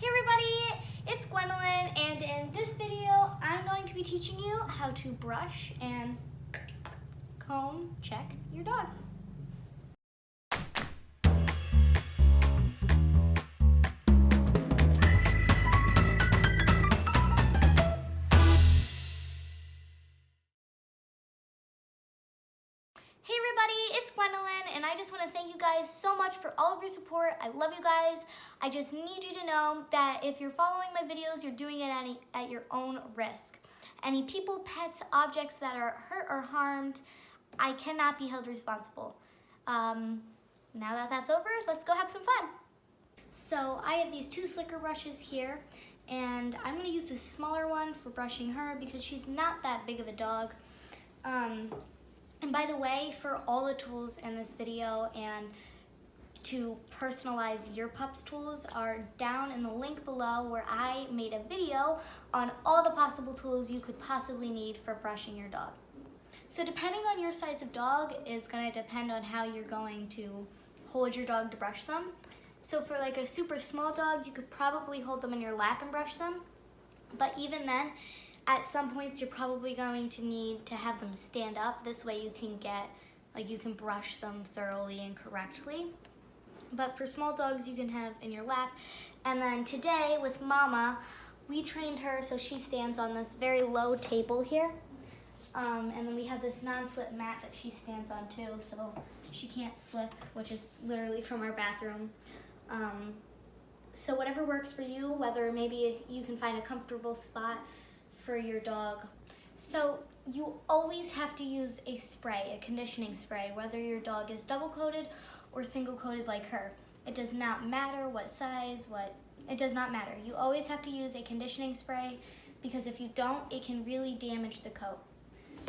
Hey everybody, it's Gwendolyn, and in this video I'm going to be teaching you how to brush and comb check your dog. Hey everybody, it's Gwendolyn, and I just want to thank you guys so much for all of your support. I love you guys. I just need you to know that if you're following my videos, you're doing it at your own risk. Any people, pets, objects that are hurt or harmed, I cannot be held responsible. Now that that's over, let's go have some fun. So I have these two slicker brushes here, and I'm going to use this smaller one for brushing her because she's not that big of a dog. And by the way, for all the tools in this video and to personalize your pup's tools are down in the link below, where I made a video on all the possible tools you could possibly need for brushing your dog. So depending on your size of dog is going to depend on how you're going to hold your dog to brush them. So for like a super small dog, you could probably hold them in your lap and brush them. But even then, at some points, you're probably going to need to have them stand up. This way you can brush them thoroughly and correctly. But for small dogs, you can have in your lap. And then today with Mama, we trained her so she stands on this very low table here. And then we have this non-slip mat that she stands on too, so she can't slip, which is literally from our bathroom. So whatever works for you, whether maybe you can find a comfortable spot for your dog. So you always have to use a spray, a conditioning spray, whether your dog is double coated or single coated like her. It does not matter what size, it does not matter. You always have to use a conditioning spray because if you don't, it can really damage the coat.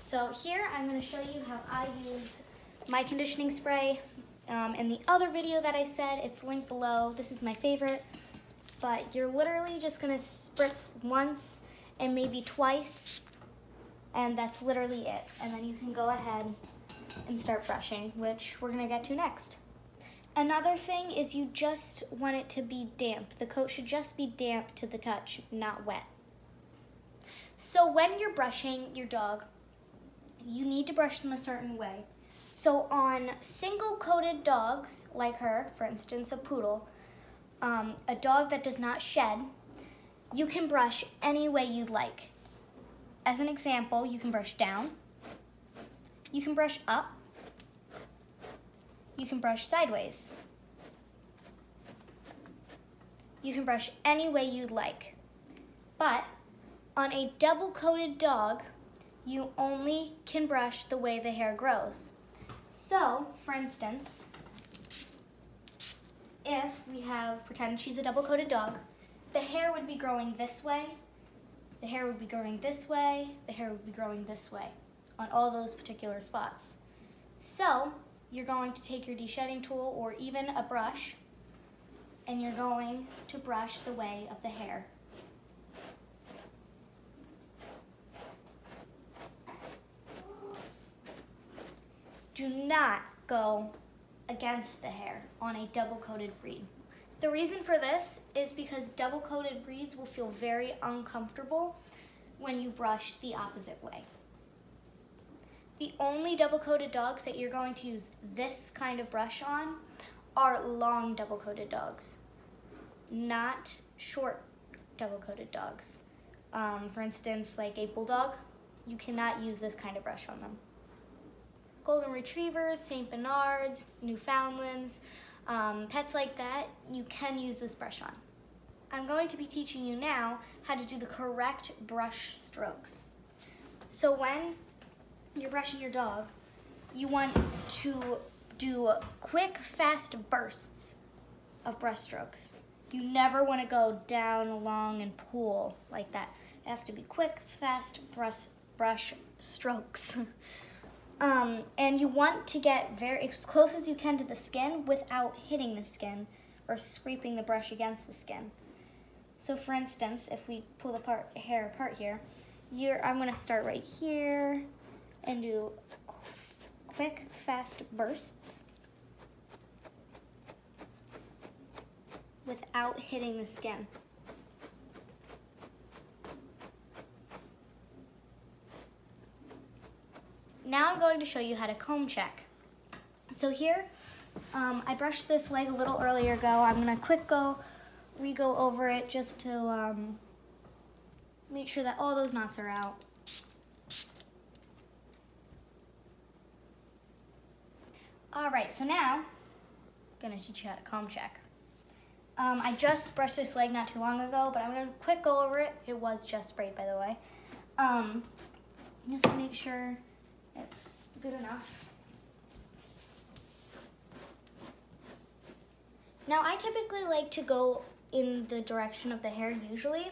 So here I'm going to show you how I use my conditioning spray. In the other video that I said, it's linked below. This is my favorite, but you're literally just going to spritz once and maybe twice, and that's literally it. And then you can go ahead and start brushing, which we're gonna get to next. Another thing is you just want it to be damp. The coat should just be damp to the touch, not wet. So when you're brushing your dog, you need to brush them a certain way. So on single coated dogs, like her, for instance, a poodle, a dog that does not shed, you can brush any way you'd like. As an example, you can brush down, you can brush up, you can brush sideways. You can brush any way you'd like. But on a double-coated dog, you only can brush the way the hair grows. So, for instance, if we pretend she's a double-coated dog, the hair would be growing this way, the hair would be growing this way, the hair would be growing this way on all those particular spots. So you're going to take your deshedding tool or even a brush, and you're going to brush the way of the hair. Do not go against the hair on a double-coated breed. The reason for this is because double-coated breeds will feel very uncomfortable when you brush the opposite way. The only double-coated dogs that you're going to use this kind of brush on are long double-coated dogs, not short double-coated dogs. For instance, like a bulldog, you cannot use this kind of brush on them. Golden Retrievers, St. Bernards, Newfoundlands, pets like that, you can use this brush on. I'm going to be teaching you now how to do the correct brush strokes. So when you're brushing your dog, you want to do quick, fast bursts of brush strokes. You never want to go down, along, and pull like that. It has to be quick, fast brush strokes. And you want to get as close as you can to the skin without hitting the skin or scraping the brush against the skin. So for instance, if we pull the hair apart here, I'm going to start right here and do quick, fast bursts without hitting the skin. now I'm going to show you how to comb check. So here, I brushed this leg a little earlier ago. I'm gonna re-go over it just to make sure that all those knots are out. All right, so now I'm gonna teach you how to comb check. I just brushed this leg not too long ago, but I'm gonna quick go over it. It was just sprayed, by the way. Just to make sure it's good enough. Now, I typically like to go in the direction of the hair usually.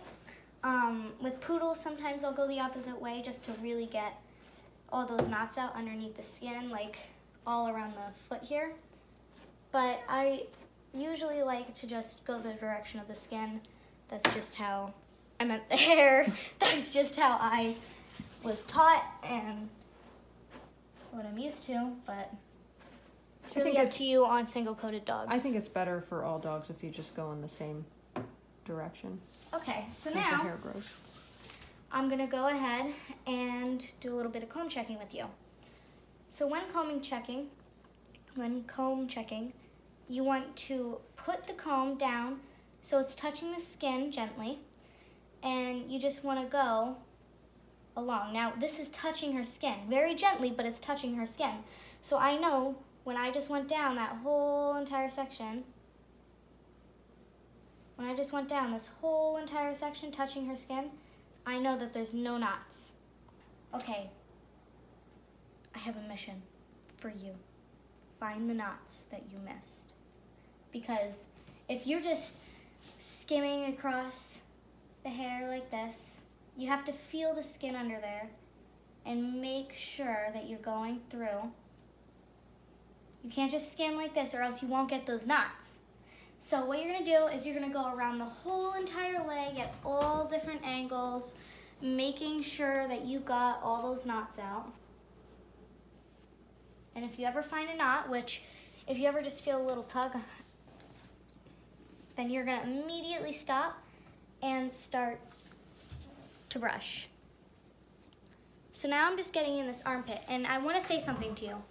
With poodles, sometimes I'll go the opposite way just to really get all those knots out underneath the skin, like all around the foot here. But I usually like to just go the direction of the skin. That's just how I meant the hair. That's just how I was taught and what I'm used to, but it's really up to you on single-coated dogs. I think it's better for all dogs if you just go in the same direction. Okay, so as the now hair grows. I'm gonna go ahead and do a little bit of comb checking with you. So when comb checking, you want to put the comb down so it's touching the skin gently, and you just want to go along. Now, this is touching her skin very gently, but it's touching her skin. So I know when I just went down that whole entire section, this whole entire section touching her skin, I know that there's no knots. Okay, I have a mission for you. Find the knots that you missed. Because if you're just skimming across the hair like this, you have to feel the skin under there and make sure that you're going through. You can't just skim like this or else you won't get those knots. So what you're gonna do is you're gonna go around the whole entire leg at all different angles, making sure that you got all those knots out. And if you ever find a knot, which if you ever just feel a little tug, then you're gonna immediately stop and start to brush. So now I'm just getting in this armpit, and I wanna say something to you.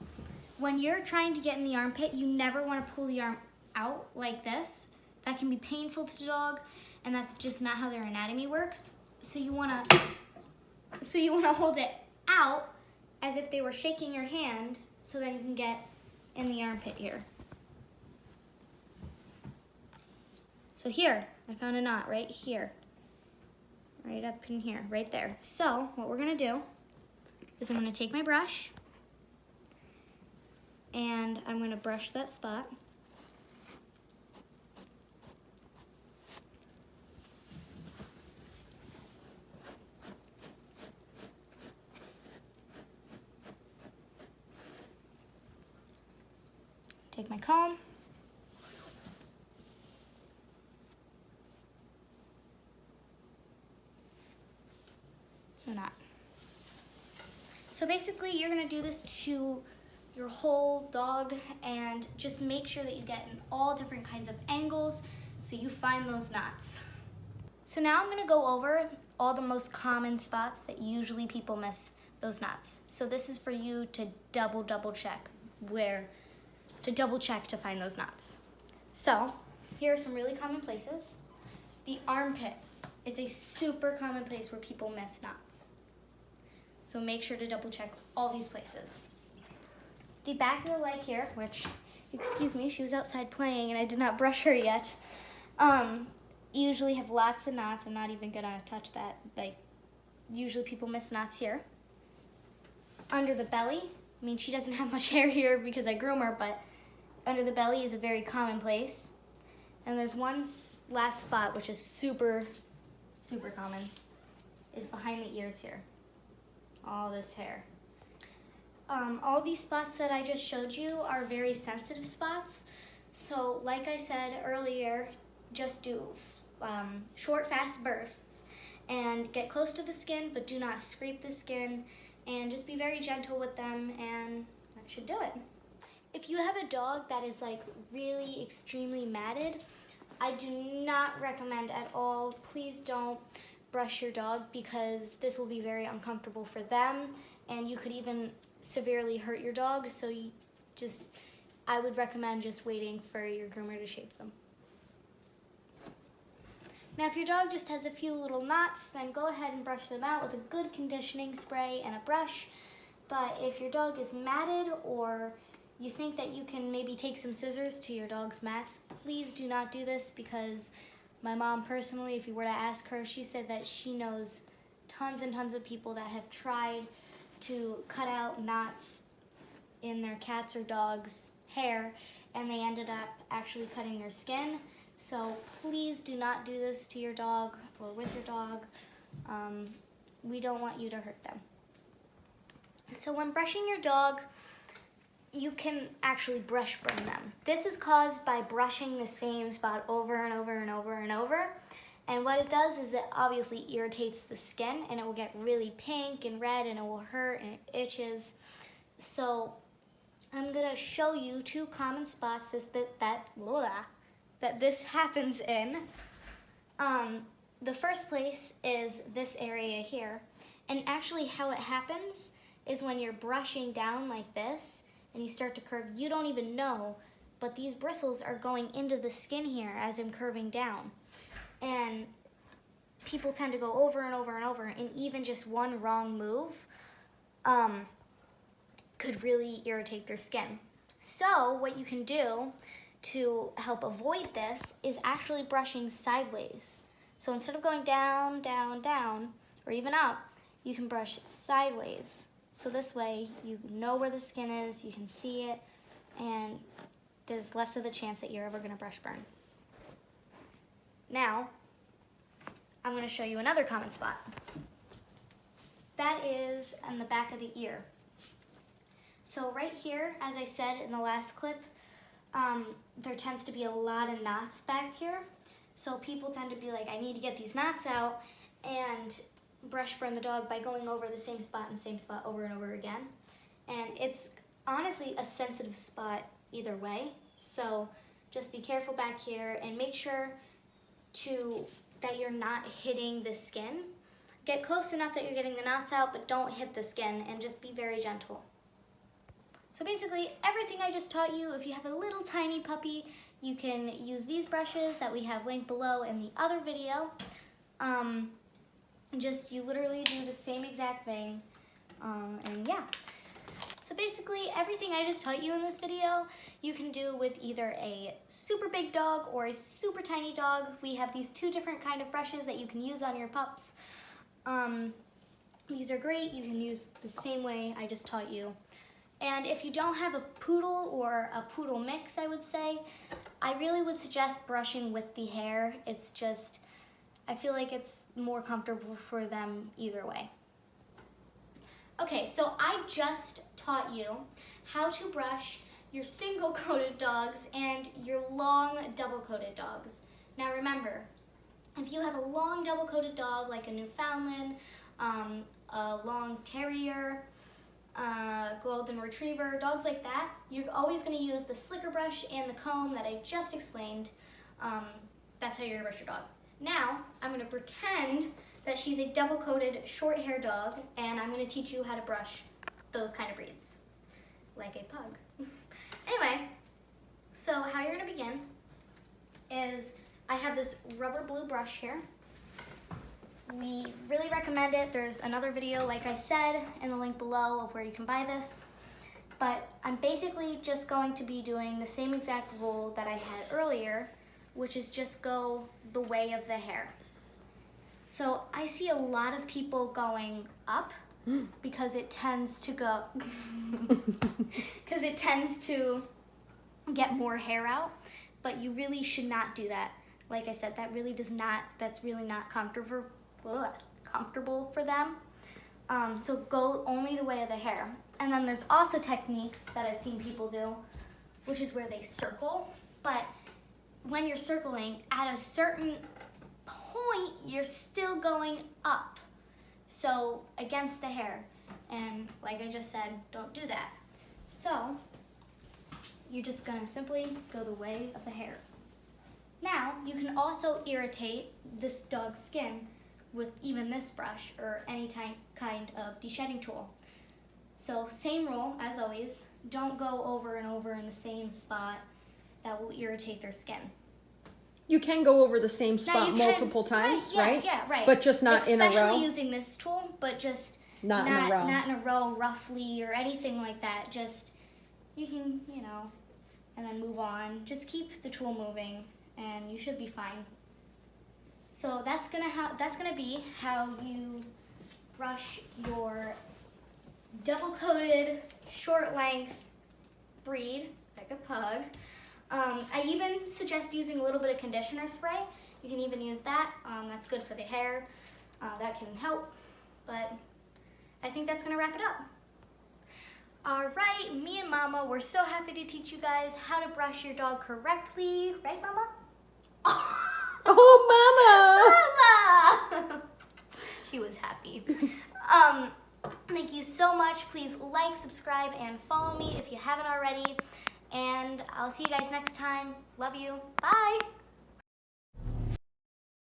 When you're trying to get in the armpit, you never wanna pull the arm out like this. That can be painful to the dog, and that's just not how their anatomy works. So you wanna hold it out as if they were shaking your hand, so then you can get in the armpit here. So here, I found a knot right here. Right up in here, right there. So what we're gonna do is I'm gonna take my brush and I'm gonna brush that spot. Take my comb. Or not. So basically you're gonna do this to your whole dog and just make sure that you get in all different kinds of angles so you find those knots. So now I'm gonna go over all the most common spots that usually people miss those knots. So this is for you to double check to find those knots. So here are some really common places. The armpit is a super common place where people miss knots. So make sure to double check all these places. The back of the leg here, which, excuse me, she was outside playing and I did not brush her yet, usually have lots of knots. I'm not even gonna touch that. Like, usually people miss knots here. Under the belly, I mean, she doesn't have much hair here because I groom her, but under the belly is a very common place. And there's one last spot, which is super common, is behind the ears here. All this hair. All these spots that I just showed you are very sensitive spots. So like I said earlier, just do short, fast bursts and get close to the skin, but do not scrape the skin, and just be very gentle with them, and that should do it. If you have a dog that is like really extremely matted, I do not recommend at all. Please don't brush your dog because this will be very uncomfortable for them, and you could even severely hurt your dog. So I would recommend just waiting for your groomer to shave them. Now, if your dog just has a few little knots, then go ahead and brush them out with a good conditioning spray and a brush. But if your dog is matted, or you think that you can maybe take some scissors to your dog's mats, please do not do this, because my mom personally, if you were to ask her, she said that she knows tons and tons of people that have tried to cut out knots in their cats or dogs' hair, and they ended up actually cutting their skin. So please do not do this to your dog or with your dog. We don't want you to hurt them. So when brushing your dog, you can actually brush burn them. This is caused by brushing the same spot over and over and over and over. And what it does is it obviously irritates the skin, and it will get really pink and red, and it will hurt and it itches. So I'm gonna show you 2 common spots that this happens in. The first place is this area here. And actually how it happens is when you're brushing down like this and you start to curve, you don't even know, but these bristles are going into the skin here as I'm curving down. And people tend to go over and over and over, and even just one wrong move could really irritate their skin. So what you can do to help avoid this is actually brushing sideways. So instead of going down, down, down, or even up, you can brush sideways. So this way you know where the skin is, you can see it, and there's less of a chance that you're ever gonna brush burn. Now, I'm gonna show you another common spot. That is on the back of the ear. So right here, as I said in the last clip, there tends to be a lot of knots back here. So people tend to be like, I need to get these knots out, and brush burn the dog by going over the same spot and same spot over and over again. And it's honestly a sensitive spot either way. So just be careful back here and make sure that you're not hitting the skin. Get close enough that you're getting the knots out, but don't hit the skin, and just be very gentle. So basically, everything I just taught you, if you have a little tiny puppy, you can use these brushes that we have linked below in the other video. You literally do the same exact thing, and yeah. So basically, everything I just taught you in this video, you can do with either a super big dog or a super tiny dog. We have these 2 different kind of brushes that you can use on your pups. These are great. You can use the same way I just taught you. And if you don't have a poodle or a poodle mix, I would say, I really would suggest brushing with the hair. It's just, I feel like it's more comfortable for them either way. Okay, so I just taught you how to brush your single-coated dogs and your long double-coated dogs. Now remember, if you have a long double-coated dog like a Newfoundland, a long terrier, golden retriever, dogs like that, you're always going to use the slicker brush and the comb that I just explained. That's how you're going to brush your dog. Now, I'm going to pretend that she's a double-coated short-hair dog, and I'm going to teach you how to brush those kind of breeds, like a pug. Anyway, so how you're going to begin is I have this rubber blue brush here. We really recommend it. There's another video, like I said, in the link below of where you can buy this. But I'm basically just going to be doing the same exact rule that I had earlier, which is just go the way of the hair. So I see a lot of people going up because it tends to go, because it tends to get more hair out, but you really should not do that. Like I said, that's really not comfortable for them. So go only the way of the hair. And then there's also techniques that I've seen people do, which is where they circle. But when you're circling, at a certain point, you're still going up. So against the hair. And like I just said, don't do that. So you're just gonna simply go the way of the hair. Now, you can also irritate this dog's skin with even this brush or any kind of deshedding tool. So same rule as always, don't go over and over in the same spot. That will irritate their skin. You can go over the same spot multiple times, right? Yeah, right. But just not in a row? Especially using this tool, but just not in a row. Not in a row, roughly, or anything like that. Just, you can, you know, and then move on. Just keep the tool moving, and you should be fine. So that's gonna be how you brush your double-coated, short-length breed, like a pug. I even suggest using a little bit of conditioner spray. You can even use that. That's good for the hair. That can help. But I think that's gonna wrap it up. All right, me and Mama, we're so happy to teach you guys how to brush your dog correctly. Right, Mama? Oh, Mama! She was happy. Thank you so much. Please like, subscribe, and follow me if you haven't already. And I'll see you guys next time. Love you. Bye.